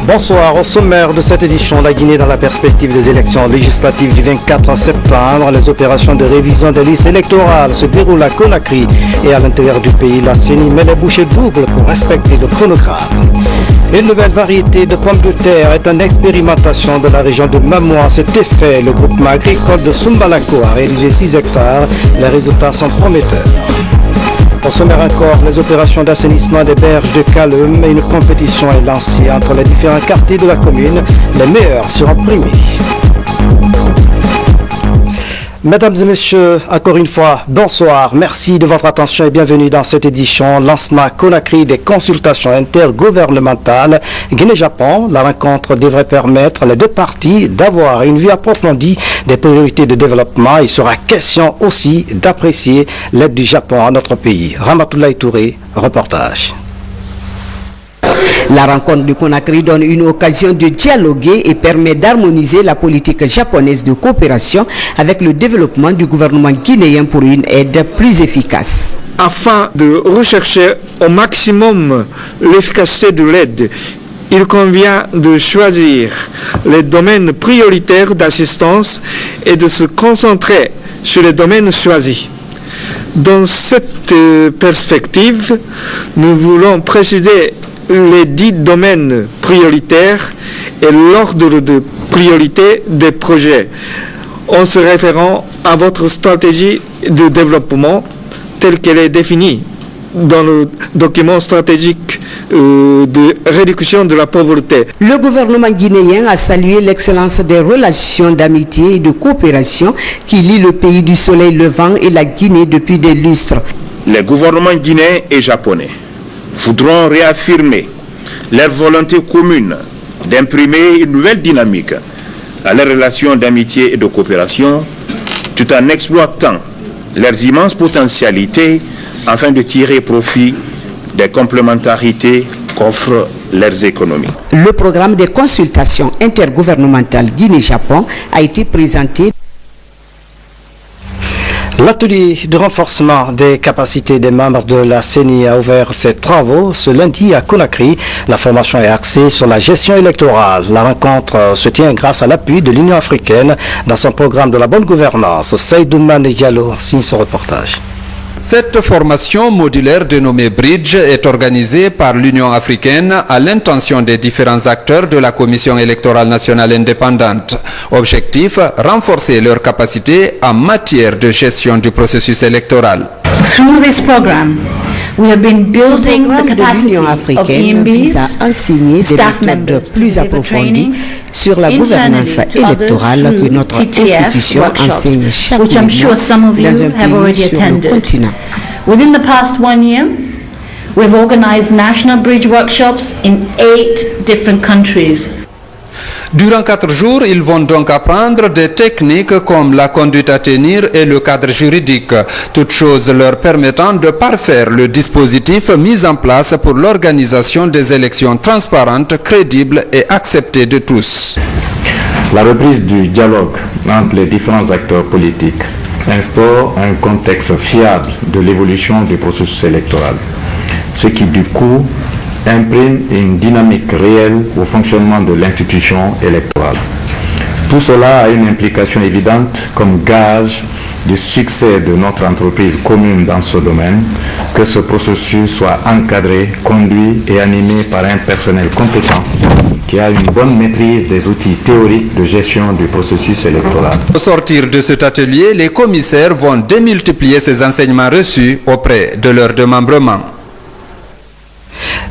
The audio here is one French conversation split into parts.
Bonsoir. Au sommaire de cette édition, la Guinée dans la perspective des élections législatives du 24 septembre. Les opérations de révision des listes électorales se déroulent à Conakry et à l'intérieur du pays. La CENI met les bouchées doubles pour respecter le chronogramme. Une nouvelle variété de pommes de terre est en expérimentation de la région de Mamoua. À cet effet, le groupement agricole de Sumbalako a réalisé 6 hectares. Les résultats sont prometteurs. Au sommaire encore, les opérations d'assainissement des berges de Kalum et une compétition est lancée entre les différents quartiers de la commune. Les meilleurs seront primés. Mesdames et messieurs, encore une fois, bonsoir. Merci de votre attention et bienvenue dans cette édition lancement Conakry des consultations intergouvernementales Guinée-Japon. La rencontre devrait permettre les deux parties d'avoir une vue approfondie des priorités de développement. Il sera question aussi d'apprécier l'aide du Japon à notre pays. Ramatoulaye Touré, reportage. La rencontre de Conakry donne une occasion de dialoguer et permet d'harmoniser la politique japonaise de coopération avec le développement du gouvernement guinéen pour une aide plus efficace. Afin de rechercher au maximum l'efficacité de l'aide, il convient de choisir les domaines prioritaires d'assistance et de se concentrer sur les domaines choisis. Dans cette perspective, nous voulons préciser les 10 domaines prioritaires et l'ordre de priorité des projets en se référant à votre stratégie de développement telle qu'elle est définie dans le document stratégique de réduction de la pauvreté. Le gouvernement guinéen a salué l'excellence des relations d'amitié et de coopération qui lient le pays du soleil levant et la Guinée depuis des lustres. Les gouvernements guinéens et japonais voudront réaffirmer leur volonté commune d'imprimer une nouvelle dynamique à leurs relations d'amitié et de coopération tout en exploitant leurs immenses potentialités afin de tirer profit des complémentarités qu'offrent leurs économies. Le programme de consultation intergouvernementale Guinée-Japon a été présenté. L'atelier de renforcement des capacités des membres de la CENI a ouvert ses travaux ce lundi à Conakry. La formation est axée sur la gestion électorale. La rencontre se tient grâce à l'appui de l'Union africaine dans son programme de la bonne gouvernance. Seydou Mané Diallo signe ce reportage. Cette formation modulaire dénommée Bridge est organisée par l'Union africaine à l'intention des différents acteurs de la Commission électorale nationale indépendante. Objectif, renforcer leurs capacités en matière de gestion du processus électoral. Through this program, we have been building the capacity of EMBs, staff members plus approfondis sur la gouvernance électorale que notre institution enseigne chaque mois dans un pays sur le continent. Within the past 1 year, we've organized national bridge workshops in 8 different countries. Durant 4 jours, ils vont donc apprendre des techniques comme la conduite à tenir et le cadre juridique, toutes choses leur permettant de parfaire le dispositif mis en place pour l'organisation des élections transparentes, crédibles et acceptées de tous. La reprise du dialogue entre les différents acteurs politiques instaure un contexte fiable de l'évolution du processus électoral, ce qui du coup imprime une dynamique réelle au fonctionnement de l'institution électorale. Tout cela a une implication évidente comme gage du succès de notre entreprise commune dans ce domaine, que ce processus soit encadré, conduit et animé par un personnel compétent qui a une bonne maîtrise des outils théoriques de gestion du processus électoral. Au sortir de cet atelier, les commissaires vont démultiplier ces enseignements reçus auprès de leurs démembrements.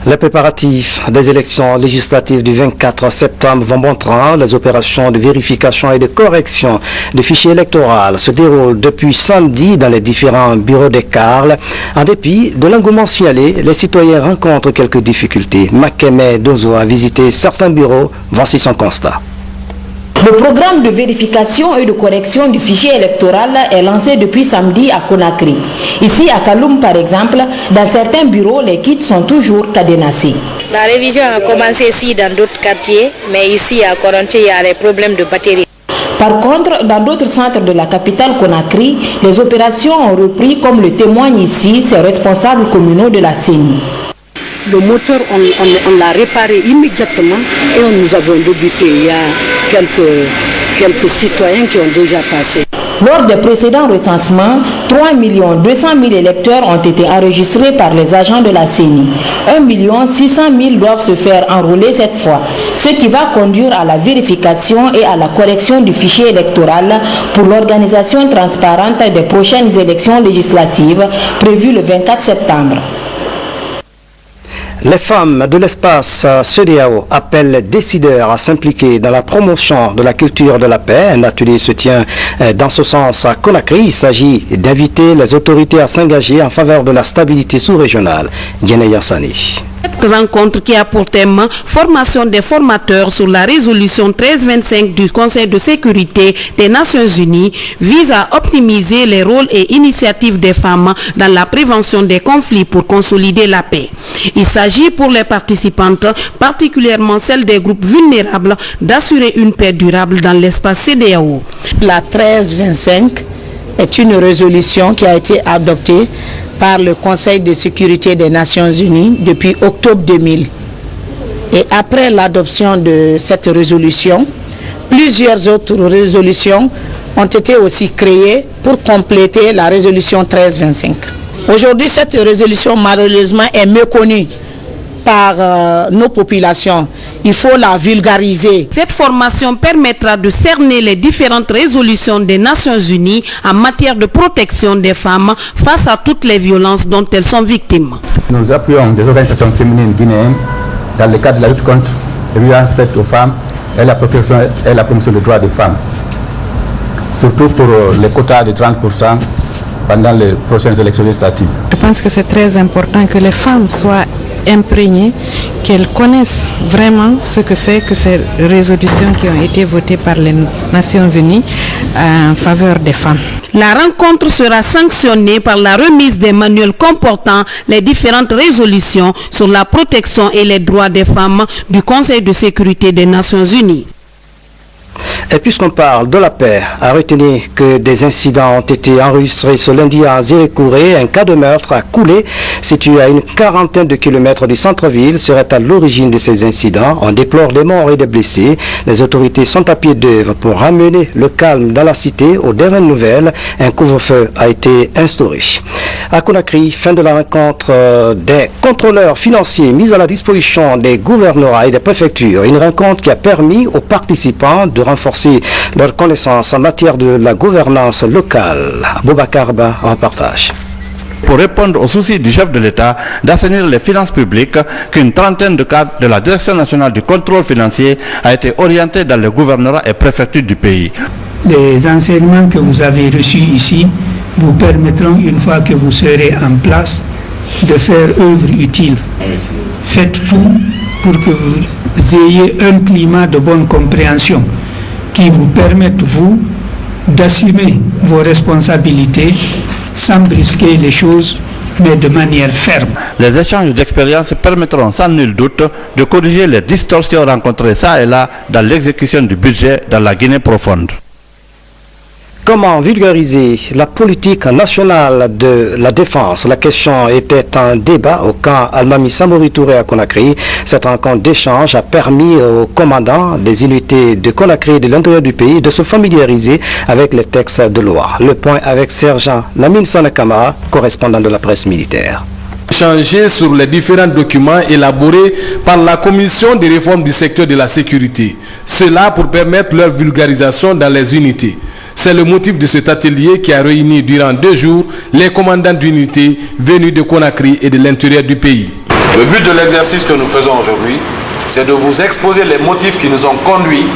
Les préparatifs des élections législatives du 24 septembre vont bon train. Les opérations de vérification et de correction du fichier électoral se déroulent depuis samedi dans les différents bureaux des CARL. En dépit de l'engouement signalé, les citoyens rencontrent quelques difficultés. Makeme Dozo a visité certains bureaux. Voici son constat. Le programme de vérification et de correction du fichier électoral est lancé depuis samedi à Conakry. Ici à Kaloum par exemple, dans certains bureaux, les kits sont toujours cadenassés. La révision a commencé ici dans d'autres quartiers, mais ici à Koronté, il y a des problèmes de batterie. Par contre, dans d'autres centres de la capitale Conakry, les opérations ont repris comme le témoignent ici ces responsables communaux de la CENI. Le moteur, on l'a réparé immédiatement et nous avons débuté. Il y a quelques citoyens qui ont déjà passé. Lors des précédents recensements, 3 200 000 électeurs ont été enregistrés par les agents de la CENI. 1 600 000 doivent se faire enrôler cette fois, ce qui va conduire à la vérification et à la correction du fichier électoral pour l'organisation transparente des prochaines élections législatives prévues le 24 septembre. Les femmes de l'espace CEDEAO appellent les décideurs à s'impliquer dans la promotion de la culture de la paix. Un atelier se tient dans ce sens à Conakry. Il s'agit d'inviter les autorités à s'engager en faveur de la stabilité sous-régionale. Diane Yassani. Cette rencontre qui a pour thème formation des formateurs sur la résolution 1325 du Conseil de sécurité des Nations Unies vise à optimiser les rôles et initiatives des femmes dans la prévention des conflits pour consolider la paix. Il s'agit pour les participantes, particulièrement celles des groupes vulnérables, d'assurer une paix durable dans l'espace CEDEAO. La 1325 est une résolution qui a été adoptée par le Conseil de sécurité des Nations Unies depuis octobre 2000. Et après l'adoption de cette résolution, plusieurs autres résolutions ont été aussi créées pour compléter la résolution 1325. Aujourd'hui, cette résolution malheureusement est méconnue par nos populations. Il faut la vulgariser. Cette formation permettra de cerner les différentes résolutions des Nations Unies en matière de protection des femmes face à toutes les violences dont elles sont victimes. Nous appuyons des organisations féminines guinéennes dans le cadre de la lutte contre les violences faites aux femmes et la protection et la promotion des droits des femmes. Surtout pour les quotas de 30% pendant les prochaines élections législatives. Je pense que c'est très important que les femmes soient imprégnées, qu'elles connaissent vraiment ce que c'est que ces résolutions qui ont été votées par les Nations Unies en faveur des femmes. La rencontre sera sanctionnée par la remise des manuels comportant les différentes résolutions sur la protection et les droits des femmes du Conseil de sécurité des Nations Unies. Et puisqu'on parle de la paix, à retenir que des incidents ont été enregistrés ce lundi à Zérékouré. Un cas de meurtre à Koulé, situé à une quarantaine de kilomètres du centre-ville, serait à l'origine de ces incidents. On déplore des morts et des blessés. Les autorités sont à pied d'œuvre pour ramener le calme dans la cité. Aux dernières nouvelles, un couvre-feu a été instauré. À Conakry, fin de la rencontre des contrôleurs financiers mis à la disposition des gouvernorats et des préfectures. Une rencontre qui a permis aux participants de renforcer leur connaissance en matière de la gouvernance locale. Boubacar Ba en partage. Pour répondre au souci du chef de l'État d'assainir les finances publiques, qu'une trentaine de cadres de la Direction nationale du contrôle financier a été orientée dans les gouvernorats et préfectures du pays. Les enseignements que vous avez reçus ici vous permettront, une fois que vous serez en place, de faire œuvre utile. Faites tout pour que vous ayez un climat de bonne compréhension qui vous permette, vous, d'assumer vos responsabilités sans brusquer les choses, mais de manière ferme. Les échanges d'expériences permettront sans nul doute de corriger les distorsions rencontrées ça et là dans l'exécution du budget dans la Guinée profonde. Comment vulgariser la politique nationale de la défense? La question était un débat au camp Almami Samori Touré à Conakry. Cette rencontre d'échange a permis aux commandants des unités de Conakry et de l'intérieur du pays de se familiariser avec les textes de loi. Le point avec sergent Lamine Sanakama, correspondant de la presse militaire. Échanger sur les différents documents élaborés par la Commission des réformes du secteur de la sécurité. Cela pour permettre leur vulgarisation dans les unités. C'est le motif de cet atelier qui a réuni durant 2 jours les commandants d'unités venus de Conakry et de l'intérieur du pays. Le but de l'exercice que nous faisons aujourd'hui, c'est de vous exposer les motifs qui nous ont conduits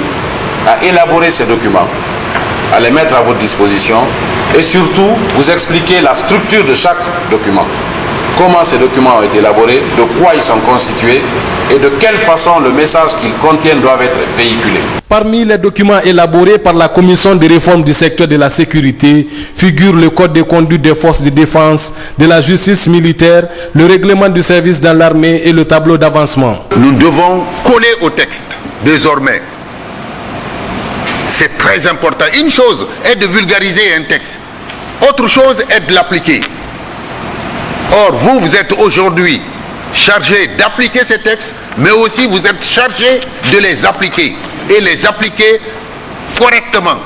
à élaborer ces documents, à les mettre à votre disposition et surtout vous expliquer la structure de chaque document. Comment ces documents ont été élaborés, de quoi ils sont constitués et de quelle façon le message qu'ils contiennent doit être véhiculé. Parmi les documents élaborés par la Commission des réformes du secteur de la sécurité figurent le Code de conduite des forces de défense, de la justice militaire, le règlement du service dans l'armée et le tableau d'avancement. Nous devons coller au texte désormais. C'est très important. Une chose est de vulgariser un texte, autre chose est de l'appliquer. Or, vous êtes aujourd'hui chargés d'appliquer ces textes, mais aussi vous êtes chargés de les appliquer et les appliquer correctement.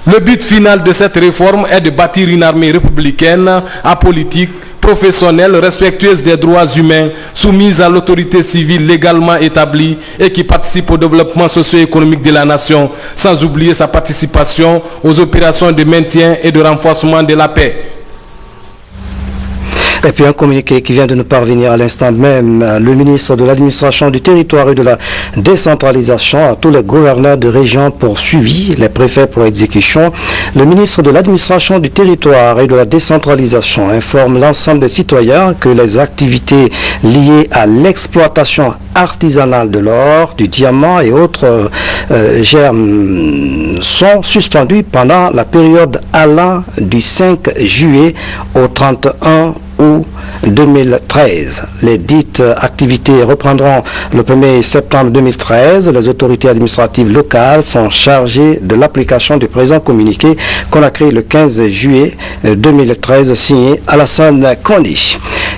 Le but final de cette réforme est de bâtir une armée républicaine, apolitique, professionnelle, respectueuse des droits humains, soumise à l'autorité civile légalement établie et qui participe au développement socio-économique de la nation, sans oublier sa participation aux opérations de maintien et de renforcement de la paix. Et puis un communiqué qui vient de nous parvenir à l'instant même, le ministre de l'administration du territoire et de la décentralisation à tous les gouverneurs de région pour suivi, les préfets pour exécution. Le ministre de l'administration du territoire et de la décentralisation informe l'ensemble des citoyens que les activités liées à l'exploitation artisanale de l'or, du diamant et autres germes sont suspendues pendant la période allant du 5 juillet au 31 août 2013. Les dites activités reprendront le 1er septembre 2013. Les autorités administratives locales sont chargées de l'application du présent communiqué qu'on a créé le 15 juillet 2013, signé Alassane Kondi.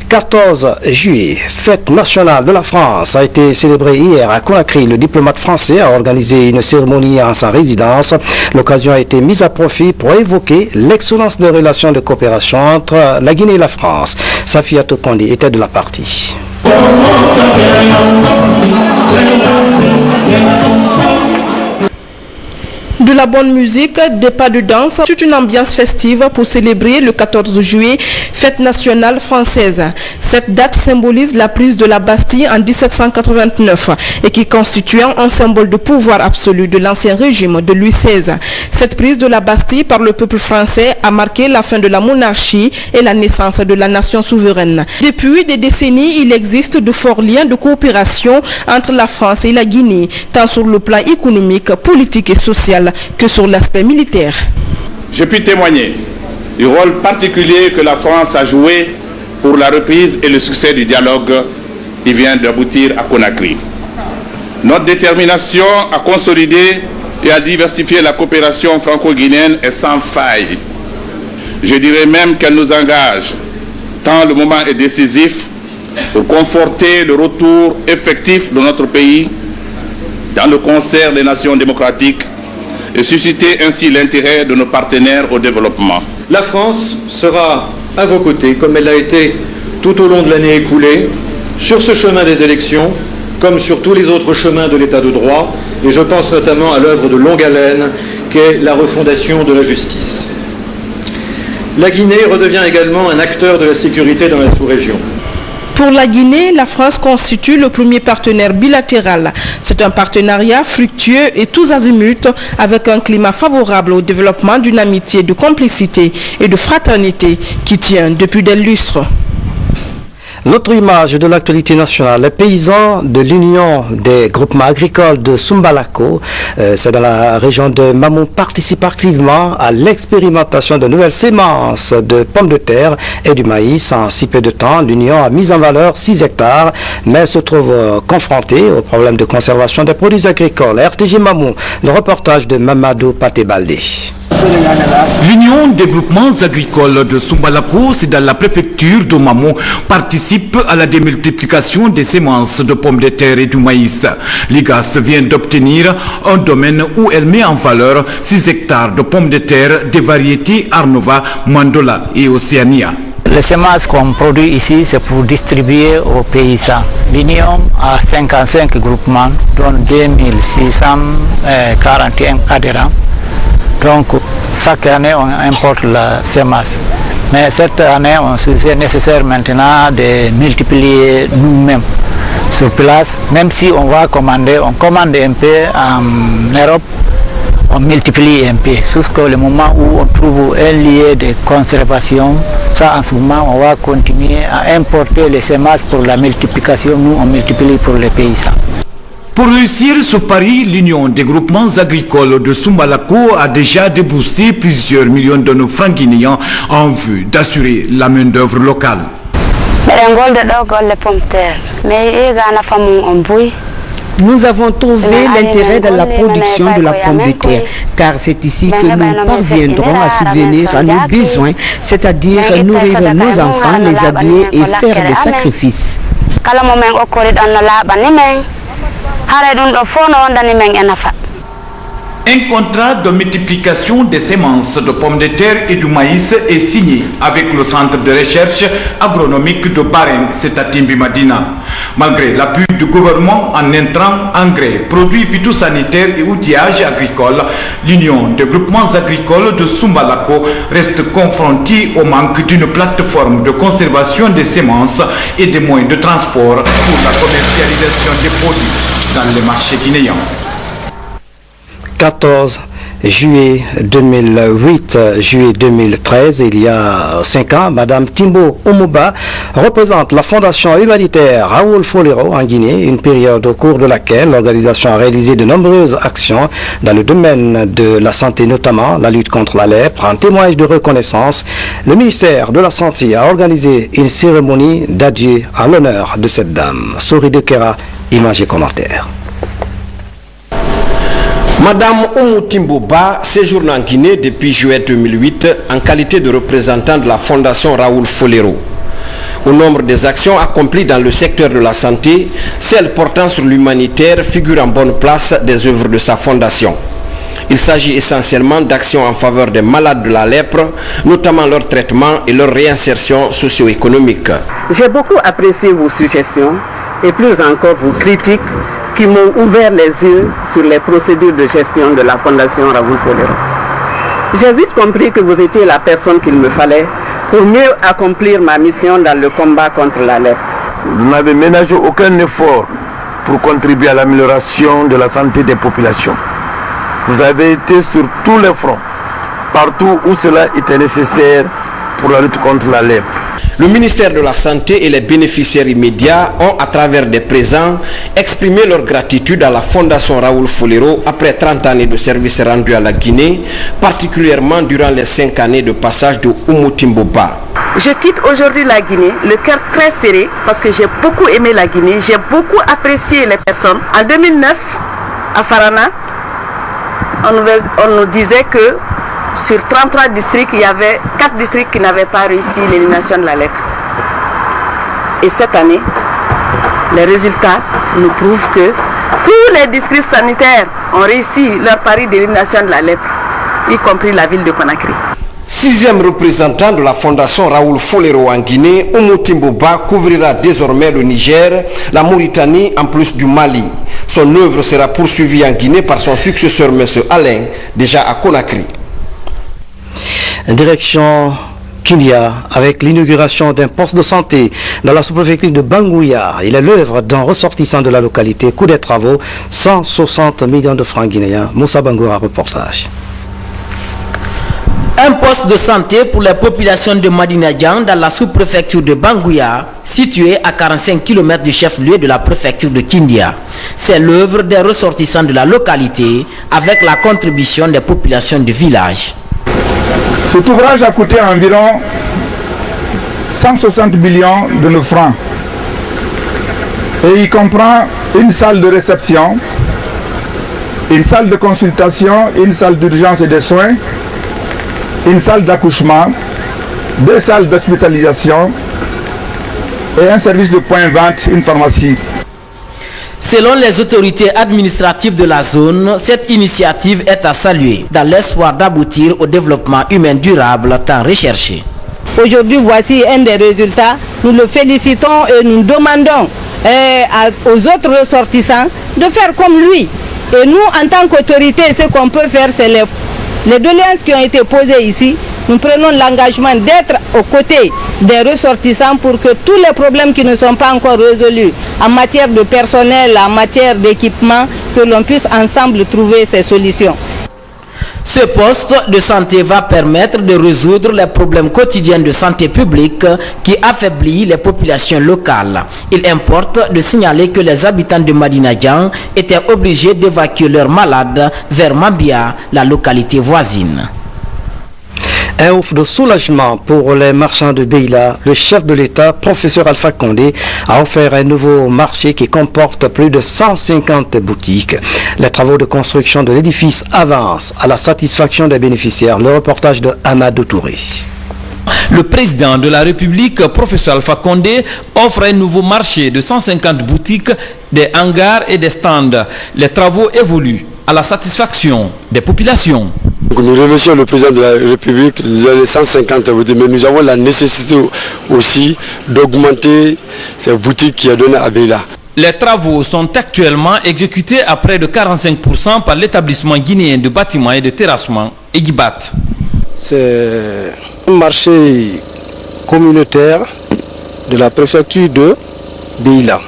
14 juillet, fête nationale de la France a été célébrée hier à Conakry. Le diplomate français a organisé une cérémonie en sa résidence. L'occasion a été mise à profit pour évoquer l'excellence des relations de coopération entre la Guinée et la France. Safiatou Kondi était de la partie. De la bonne musique, des pas de danse, toute une ambiance festive pour célébrer le 14 juillet, fête nationale française. Cette date symbolise la prise de la Bastille en 1789 et qui constitue un symbole de pouvoir absolu de l'ancien régime de Louis XVI. Cette prise de la Bastille par le peuple français a marqué la fin de la monarchie et la naissance de la nation souveraine. Depuis des décennies, il existe de forts liens de coopération entre la France et la Guinée, tant sur le plan économique, politique et social que sur l'aspect militaire. Je puis témoigner du rôle particulier que la France a joué pour la reprise et le succès du dialogue qui vient d'aboutir à Conakry. Notre détermination à consolider et à diversifier la coopération franco-guinéenne est sans faille. Je dirais même qu'elle nous engage, tant le moment est décisif, pour conforter le retour effectif de notre pays dans le concert des nations démocratiques et susciter ainsi l'intérêt de nos partenaires au développement. La France sera à vos côtés, comme elle l'a été tout au long de l'année écoulée, sur ce chemin des élections, comme sur tous les autres chemins de l'état de droit, et je pense notamment à l'œuvre de longue haleine qu'est la refondation de la justice. La Guinée redevient également un acteur de la sécurité dans la sous-région. Pour la Guinée, la France constitue le premier partenaire bilatéral. C'est un partenariat fructueux et tous azimuts avec un climat favorable au développement d'une amitié de complicité et de fraternité qui tient depuis des lustres. L'autre image de l'actualité nationale, les paysans de l'Union des groupements agricoles de Sumbalako, c'est dans la région de Mamou, participent activement à l'expérimentation de nouvelles semences de pommes de terre et du maïs. En si peu de temps, l'Union a mis en valeur 6 hectares, mais se trouve confrontée au problème de conservation des produits agricoles. RTG Mamou, le reportage de Mamadou Patebaldé. L'Union des groupements agricoles de Sumbalako, c'est dans la préfecture de Mamou, participe à la démultiplication des semences de pommes de terre et du maïs. L'IGAS vient d'obtenir un domaine où elle met en valeur 6 hectares de pommes de terre des variétés Arnova, Mandola et Océania. Les semences qu'on produit ici, c'est pour distribuer aux paysans. L'Union a 55 groupements, dont 2641 adhérents. Donc, chaque année, on importe la semence. Mais cette année, c'est nécessaire maintenant de multiplier nous-mêmes sur place. Même si on va commander, on commande un peu en Europe, on multiplie un peu. Jusqu'au moment où on trouve un lieu de conservation, ça en ce moment, on va continuer à importer les semences pour la multiplication. Nous, on multiplie pour les paysans. Pour réussir ce pari, l'Union des groupements agricoles de Sumbalako a déjà déboursé plusieurs millions de nos francs guinéens en vue d'assurer la main-d'œuvre locale. Nous avons trouvé l'intérêt de la production de la pomme de terre, car c'est ici que nous parviendrons à subvenir à nos besoins, c'est-à-dire nourrir nos enfants, les habiller et faire des sacrifices. kala mo men okkori dan no laɓani men hare ɗum ɗo fof no wondani men e nafa. Un contrat de multiplication des semences de pommes de terre et du maïs est signé avec le centre de recherche agronomique de Bareng, c'est à Timbi Madina. Malgré l'appui du gouvernement en intrants, engrais, produits phytosanitaires et outillages agricoles, l'Union des groupements agricoles de Sumbalako reste confrontée au manque d'une plateforme de conservation des semences et des moyens de transport pour la commercialisation des produits dans les marchés guinéens. 14 juillet 2008, juillet 2013, il y a 5 ans, Madame Timbo Oumouba représente la fondation humanitaire Raoul Folero en Guinée, une période au cours de laquelle l'organisation a réalisé de nombreuses actions dans le domaine de la santé, notamment la lutte contre la lèpre. En témoignage de reconnaissance, le ministère de la Santé a organisé une cérémonie d'adieu à l'honneur de cette dame. Sori de Kera, images et commentaires. Madame Oumou Timboba séjourne en Guinée depuis juillet 2008 en qualité de représentant de la fondation Raoul Folero. Au nombre des actions accomplies dans le secteur de la santé, celles portant sur l'humanitaire figurent en bonne place des œuvres de sa fondation. Il s'agit essentiellement d'actions en faveur des malades de la lèpre, notamment leur traitement et leur réinsertion socio-économique. J'ai beaucoup apprécié vos suggestions et plus encore vos critiques qui m'ont ouvert les yeux sur les procédures de gestion de la Fondation Raoul Folero. J'ai vite compris que vous étiez la personne qu'il me fallait pour mieux accomplir ma mission dans le combat contre la lèpre. Vous n'avez ménagé aucun effort pour contribuer à l'amélioration de la santé des populations. Vous avez été sur tous les fronts, partout où cela était nécessaire pour la lutte contre la lèpre. Le ministère de la Santé et les bénéficiaires immédiats ont, à travers des présents, exprimé leur gratitude à la Fondation Raoul Folero après 30 années de service rendu à la Guinée, particulièrement durant les 5 années de passage de Oumou Timboba. Je quitte aujourd'hui la Guinée, le cœur très serré, parce que j'ai beaucoup aimé la Guinée, j'ai beaucoup apprécié les personnes. En 2009, à Farana, on nous disait que sur 33 districts, il y avait 4 districts qui n'avaient pas réussi l'élimination de la lèpre. Et cette année, les résultats nous prouvent que tous les districts sanitaires ont réussi leur pari d'élimination de la lèpre, y compris la ville de Conakry. 6e représentant de la fondation Raoul Folero en Guinée, Oumou Timboba couvrira désormais le Niger, la Mauritanie en plus du Mali. Son œuvre sera poursuivie en Guinée par son successeur M. Alain, déjà à Conakry. Direction Kindia avec l'inauguration d'un poste de santé dans la sous-préfecture de Bangouya. Il est l'œuvre d'un ressortissant de la localité. Coût des travaux, 160 millions de francs guinéens. Moussa Bangoura, reportage. Un poste de santé pour les populations de Madinadian dans la sous-préfecture de Bangouya, située à 45 km du chef-lieu de la préfecture de Kindia. C'est l'œuvre des ressortissants de la localité avec la contribution des populations du village. Cet ouvrage a coûté environ 160 millions de nos francs et il comprend une salle de réception, une salle de consultation, une salle d'urgence et de soins, une salle d'accouchement, 2 salles d'hospitalisation et un service de point-vente, une pharmacie. Selon les autorités administratives de la zone, cette initiative est à saluer dans l'espoir d'aboutir au développement humain durable tant recherché. Aujourd'hui, voici un des résultats. Nous le félicitons et nous demandons aux autres ressortissants de faire comme lui. Et nous, en tant qu'autorité, ce qu'on peut faire, c'est les doléances qui ont été posées ici. Nous prenons l'engagement d'être aux côtés des ressortissants pour que tous les problèmes qui ne sont pas encore résolus en matière de personnel, en matière d'équipement, que l'on puisse ensemble trouver ces solutions. Ce poste de santé va permettre de résoudre les problèmes quotidiens de santé publique qui affaiblissent les populations locales. Il importe de signaler que les habitants de Madinadian étaient obligés d'évacuer leurs malades vers Mambia, la localité voisine. Un ouf de soulagement pour les marchands de Beila. Le chef de l'État, professeur Alpha Condé, a offert un nouveau marché qui comporte plus de 150 boutiques. Les travaux de construction de l'édifice avancent à la satisfaction des bénéficiaires. Le reportage de Amadou Touré. Le président de la République, professeur Alpha Condé, offre un nouveau marché de 150 boutiques, des hangars et des stands. Les travaux évoluent à la satisfaction des populations. Nous remercions le président de la République, nous avons les 150 boutiques, mais nous avons la nécessité aussi d'augmenter ces boutiques qui a donné à Béla. Les travaux sont actuellement exécutés à près de 45% par l'établissement guinéen de bâtiments et de terrassement, Egibat. C'est un marché communautaire de la préfecture de Béla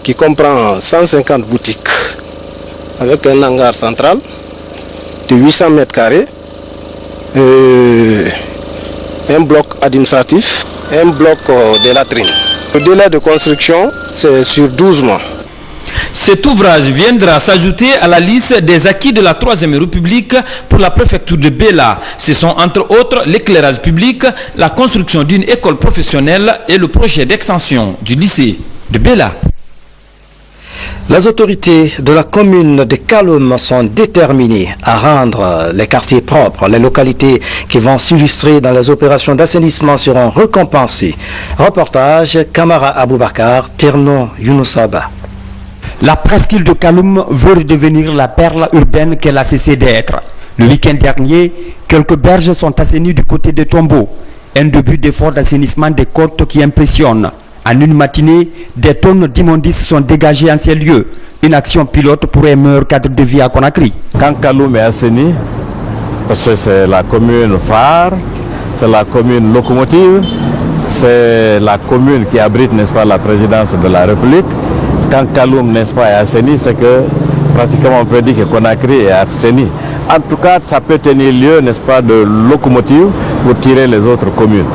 qui comprend 150 boutiques avec un hangar central de 800 mètres carrés, un bloc administratif, un bloc de latrines. Le délai de construction, c'est sur 12 mois. Cet ouvrage viendra s'ajouter à la liste des acquis de la Troisième République pour la préfecture de Béla. Ce sont entre autres l'éclairage public, la construction d'une école professionnelle et le projet d'extension du lycée de Béla. Les autorités de la commune de Kaloum sont déterminées à rendre les quartiers propres. Les localités qui vont s'illustrer dans les opérations d'assainissement seront récompensées. Reportage Kamara Aboubakar, Terno Younoussaba. La presqu'île de Kaloum veut redevenir la perle urbaine qu'elle a cessé d'être. Le week-end dernier, quelques berges sont assainies du côté de Tombeau. Un début d'effort d'assainissement des côtes qui impressionne. En une matinée, des tonnes d'immondices sont dégagées en ces lieux. Une action pilote pour un meilleur cadre de vie à Conakry. Quand Kaloum est assaini, parce que c'est la commune phare, c'est la commune locomotive, c'est la commune qui abrite, n'est-ce pas, la présidence de la République. Quand Kaloum, n'est-ce pas, est assaini, c'est que pratiquement on peut dire que Conakry est assaini. En tout cas, ça peut tenir lieu, n'est-ce pas, de locomotive pour tirer les autres communes.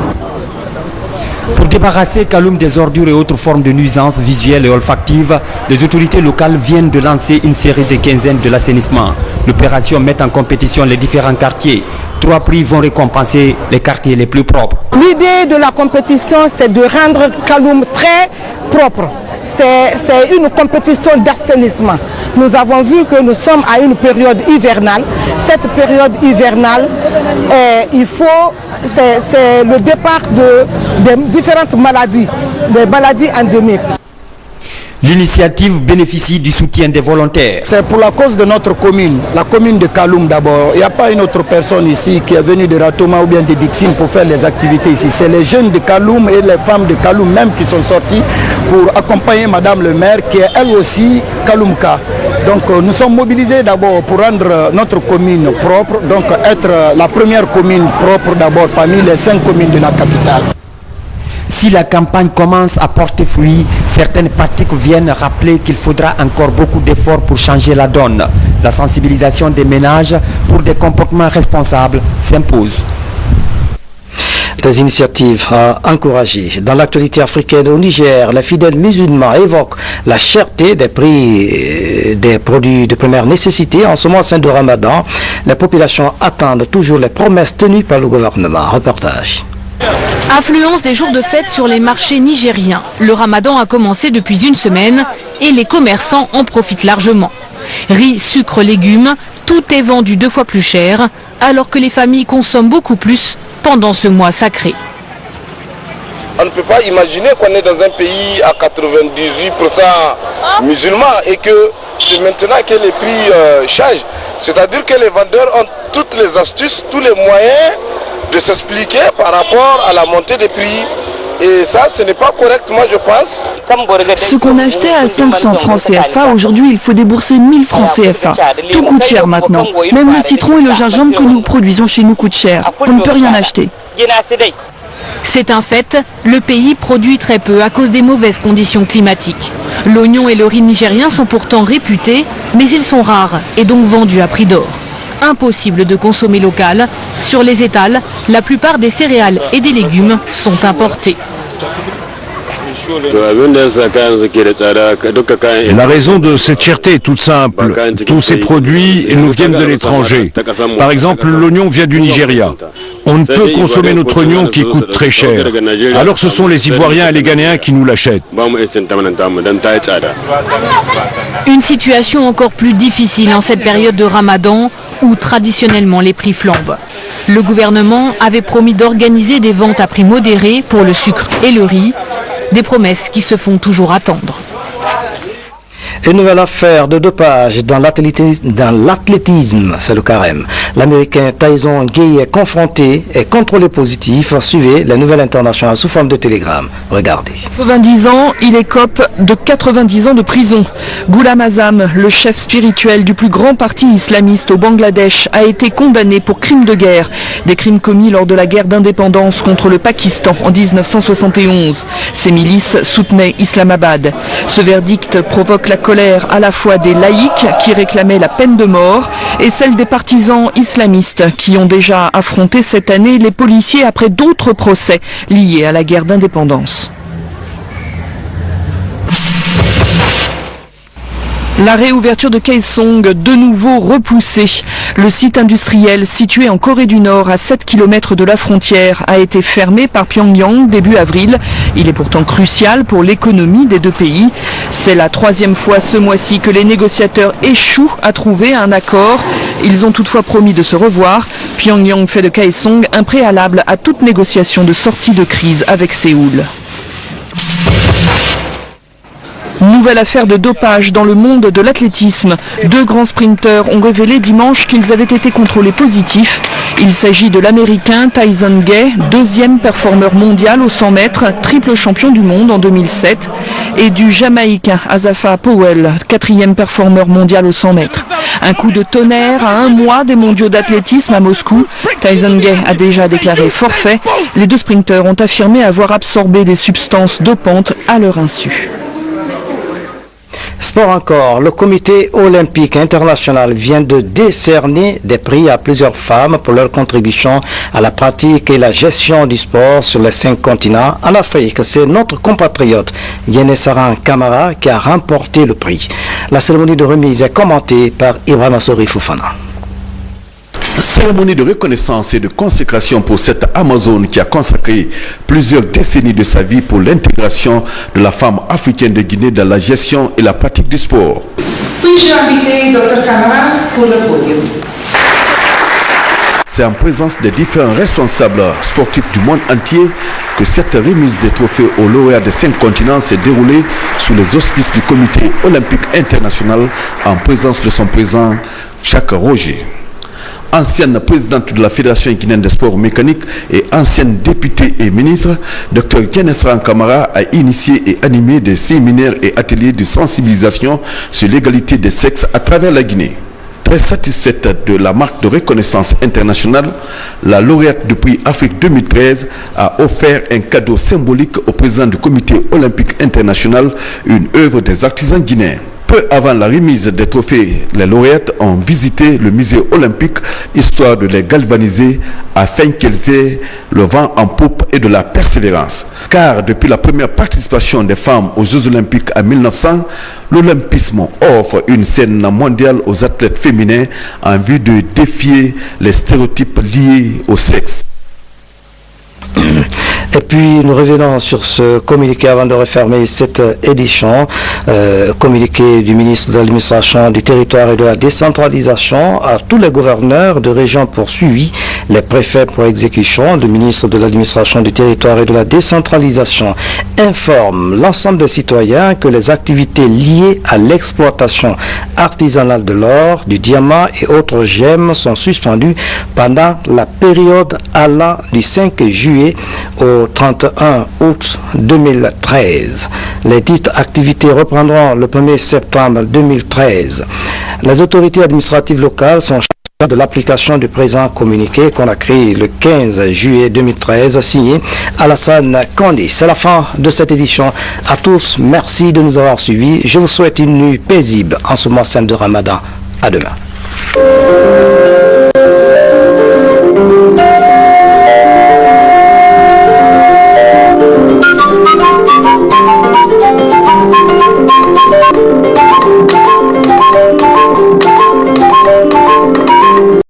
Pour débarrasser Kaloum des ordures et autres formes de nuisances visuelles et olfactives, les autorités locales viennent de lancer une série de quinzaines de l'assainissement. L'opération met en compétition les différents quartiers. 3 prix vont récompenser les quartiers les plus propres. L'idée de la compétition, c'est de rendre Kaloum très propre. C'est une compétition d'assainissement. Nous avons vu que nous sommes à une période hivernale. Cette période hivernale, c'est le départ de différentes maladies, des maladies endémiques. L'initiative bénéficie du soutien des volontaires. C'est pour la cause de notre commune, la commune de Kaloum d'abord. Il n'y a pas une autre personne ici qui est venue de Ratoma ou bien de Dixine pour faire les activités ici. C'est les jeunes de Kaloum et les femmes de Kaloum même qui sont sortis pour accompagner Madame le maire qui est elle aussi Kaloumka. Donc nous sommes mobilisés d'abord pour rendre notre commune propre, donc être la première commune propre d'abord parmi les 5 communes de la capitale. Si la campagne commence à porter fruit, certaines pratiques viennent rappeler qu'il faudra encore beaucoup d'efforts pour changer la donne. La sensibilisation des ménages pour des comportements responsables s'impose. Des initiatives à encourager. Dans l'actualité africaine au Niger, les fidèles musulmans évoquent la cherté des prix des produits de première nécessité en ce mois saint de Ramadan. Les populations attendent toujours les promesses tenues par le gouvernement. Reportage. Affluence des jours de fête sur les marchés nigériens. Le ramadan a commencé depuis une semaine et les commerçants en profitent largement. Riz, sucre, légumes, tout est vendu 2 fois plus cher, alors que les familles consomment beaucoup plus pendant ce mois sacré. On ne peut pas imaginer qu'on est dans un pays à 98% musulmans et que c'est maintenant que les prix changent. C'est-à-dire que les vendeurs ont toutes les astuces, tous les moyens de s'expliquer par rapport à la montée des prix. Et ça, ce n'est pas correct, moi je pense. Ce qu'on achetait à 500 francs CFA, aujourd'hui il faut débourser 1000 francs CFA. Tout coûte cher maintenant. Même le citron et le gingembre que nous produisons chez nous coûtent cher. On ne peut rien acheter. C'est un fait, le pays produit très peu à cause des mauvaises conditions climatiques. L'oignon et le riz nigérien sont pourtant réputés, mais ils sont rares et donc vendus à prix d'or. Impossible de consommer local. Sur les étals, la plupart des céréales et des légumes sont importés. La raison de cette cherté est toute simple. Tous ces produits nous viennent de l'étranger. Par exemple, l'oignon vient du Nigeria. On ne peut consommer notre oignon qui coûte très cher. Alors ce sont les Ivoiriens et les Ghanéens qui nous l'achètent. Une situation encore plus difficile en cette période de Ramadan où traditionnellement les prix flambent. Le gouvernement avait promis d'organiser des ventes à prix modéré pour le sucre et le riz, des promesses qui se font toujours attendre. Une nouvelle affaire de dopage dans l'athlétisme, c'est le carême. L'Américain Tyson Gay est confronté et contrôlé positif. Suivez la nouvelle internationale sous forme de télégramme. Regardez. 90 ans, il écope de 90 ans de prison. Ghulam Azam, le chef spirituel du plus grand parti islamiste au Bangladesh, a été condamné pour crimes de guerre. Des crimes commis lors de la guerre d'indépendance contre le Pakistan en 1971. Ces milices soutenaient Islamabad. Ce verdict provoque la colère à la fois des laïcs qui réclamaient la peine de mort et celle des partisans islamistes qui ont déjà affronté cette année les policiers après d'autres procès liés à la guerre d'indépendance. La réouverture de Kaesong, de nouveau repoussée. Le site industriel situé en Corée du Nord, à 7 km de la frontière, a été fermé par Pyongyang début avril. Il est pourtant crucial pour l'économie des deux pays. C'est la troisième fois ce mois-ci que les négociateurs échouent à trouver un accord. Ils ont toutefois promis de se revoir. Pyongyang fait de Kaesong un préalable à toute négociation de sortie de crise avec Séoul. Nouvelle affaire de dopage dans le monde de l'athlétisme. Deux grands sprinteurs ont révélé dimanche qu'ils avaient été contrôlés positifs. Il s'agit de l'Américain Tyson Gay, deuxième performeur mondial au 100 mètres, triple champion du monde en 2007, et du Jamaïcain Asafa Powell, quatrième performeur mondial au 100 mètres. Un coup de tonnerre à un mois des mondiaux d'athlétisme à Moscou. Tyson Gay a déjà déclaré forfait. Les deux sprinteurs ont affirmé avoir absorbé des substances dopantes à leur insu. Sport encore, le comité olympique international vient de décerner des prix à plusieurs femmes pour leur contribution à la pratique et la gestion du sport sur les 5 continents. En Afrique, c'est notre compatriote Yenesaran Kamara qui a remporté le prix. La cérémonie de remise est commentée par Ibrahima Sori Fofana. Cérémonie de reconnaissance et de consécration pour cette Amazone qui a consacré plusieurs décennies de sa vie pour l'intégration de la femme africaine de Guinée dans la gestion et la pratique du sport. Puis-je inviter Dr Kamara pour le podium? C'est en présence des différents responsables sportifs du monde entier que cette remise des trophées aux lauréats des 5 continents s'est déroulée sous les auspices du comité olympique international en présence de son président Jacques Roger. Ancienne présidente de la Fédération guinéenne des sports mécaniques et ancienne députée et ministre, Dr Yenesaran Kamara a initié et animé des séminaires et ateliers de sensibilisation sur l'égalité des sexes à travers la Guinée. Très satisfaite de la marque de reconnaissance internationale, la lauréate du prix Afrique 2013 a offert un cadeau symbolique au président du comité olympique international, une œuvre des artisans guinéens. Peu avant la remise des trophées, les lauréates ont visité le musée olympique, histoire de les galvaniser afin qu'elles aient le vent en poupe et de la persévérance. Car depuis la première participation des femmes aux Jeux olympiques en 1900, l'olympisme offre une scène mondiale aux athlètes féminins en vue de défier les stéréotypes liés au sexe. Et puis nous revenons sur ce communiqué avant de refermer cette édition. Communiqué du ministre de l'administration du territoire et de la décentralisation à tous les gouverneurs de régions poursuivis, les préfets pour exécution. Le ministre de l'administration du territoire et de la décentralisation informe l'ensemble des citoyens que les activités liées à l'exploitation artisanale de l'or, du diamant et autres gemmes sont suspendues pendant la période allant du 5 juillet au 31 août 2013. Les dites activités reprendront le 1er septembre 2013. Les autorités administratives locales sont chargées de l'application du présent communiqué qu'on a créé le 15 juillet 2013, signé Alassane Kandé. C'est la fin de cette édition. À tous, merci de nous avoir suivis. Je vous souhaite une nuit paisible en ce mois saint de Ramadan. À demain.